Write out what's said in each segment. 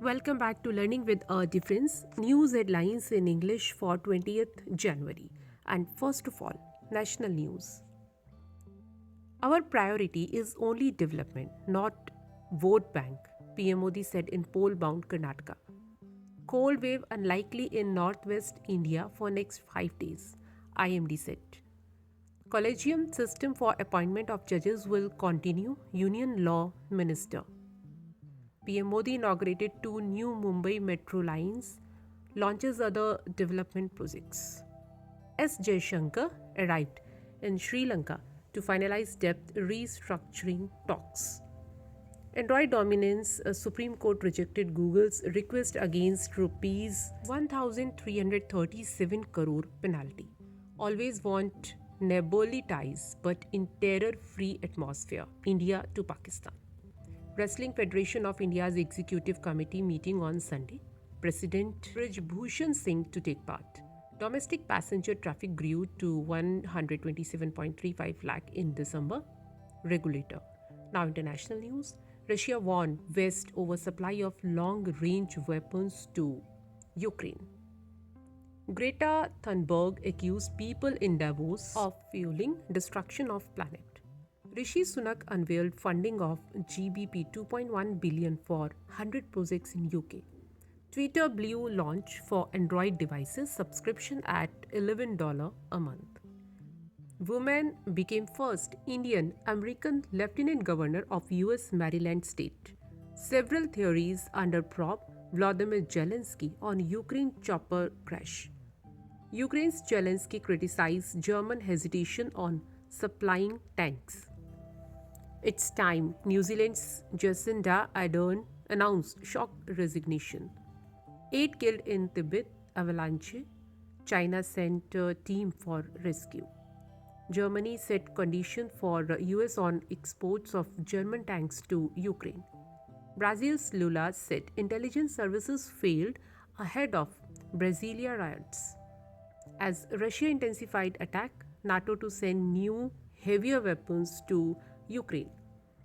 Welcome back to Learning with a Difference, news headlines in English for 20th January. And first of all, national news. Our priority is only development, not vote bank, PM Modi said in poll-bound Karnataka. Cold wave unlikely in northwest India for next 5 days, IMD said. Collegium system for appointment of judges will continue, Union Law Minister. PM Modi inaugurated 2 new Mumbai metro lines, launches other development projects. S. Jaishankar arrived in Sri Lanka to finalize debt restructuring talks. Android dominance, Supreme Court rejected Google's request against rupees 1,337 crore penalty. Always want neighborly ties but in terror-free atmosphere, India to Pakistan. Wrestling Federation of India's Executive Committee meeting on Sunday. President Brij Bhushan Singh to take part. Domestic passenger traffic grew to 127.35 lakh in December. Regulator. Now international news. Russia warned West over supply of long-range weapons to Ukraine. Greta Thunberg accused people in Davos of fueling destruction of planet. Rishi Sunak unveiled funding of GBP 2.1 billion for 100 projects in UK. Twitter Blue launch for Android devices, subscription at $11 a month. Woman became first Indian American Lieutenant Governor of US Maryland state. Several theories under prop Vladimir Zelensky on Ukraine chopper crash. Ukraine's Zelensky criticized German hesitation on supplying tanks. It's time. New Zealand's Jacinda Ardern announced shock resignation. 8 killed in Tibet avalanche. China sent a team for rescue. Germany set condition for US on exports of German tanks to Ukraine. Brazil's Lula said intelligence services failed ahead of Brasilia riots. As Russia intensified attack, NATO to send new heavier weapons to Ukraine.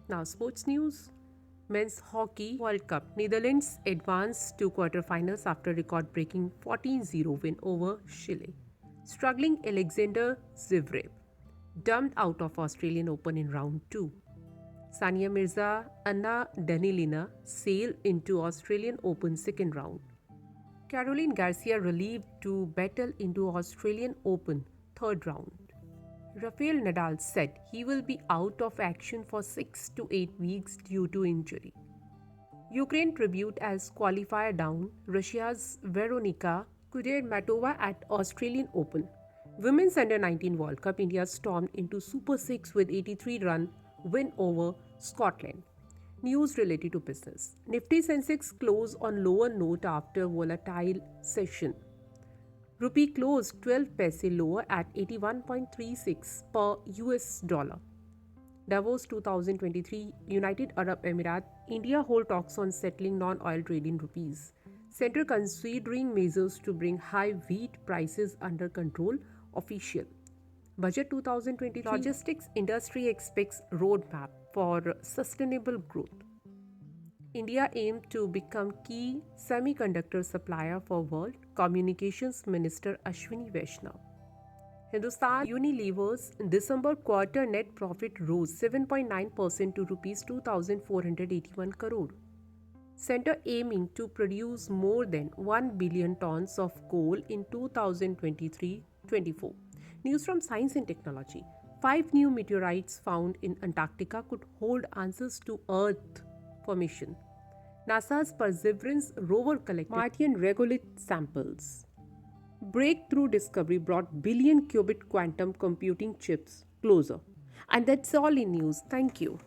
Now, sports news. Men's Hockey World Cup. Netherlands advanced to quarterfinals after record-breaking 14-0 win over Chile. Struggling Alexander Zverev dumped out of Australian Open in round 2. Sania Mirza, Anna Danilina sailed into Australian Open second round. Caroline Garcia relieved to battle into Australian Open third round. Rafael Nadal said he will be out of action for 6 to 8 weeks due to injury. Ukraine tribute as qualifier down, Russia's Veronika Kudermetova at Australian Open. Women's Under-19 World Cup, India stormed into Super 6 with 83-run win over Scotland. News related to business. Nifty Sensex closed on lower note after volatile session. Rupee closed 12 paise lower at 81.36 per US dollar. Davos 2023, United Arab Emirates, India hold talks on settling non-oil trade in rupees. Centre considering measures to bring high wheat prices under control, official. Budget 2023, logistics industry expects roadmap for sustainable growth. India aimed to become key semiconductor supplier for world, Communications Minister Ashwini Vaishnaw. Hindustan Unilever's December quarter net profit rose 7.9% to Rs 2,481 crore. Centre aiming to produce more than 1 billion tons of coal in 2023-24. News from Science and Technology. 5 new meteorites found in Antarctica could hold answers to Earth formation. NASA's Perseverance rover collected Martian regolith samples. Breakthrough discovery brought billion qubit quantum computing chips closer. And that's all in news. Thank you.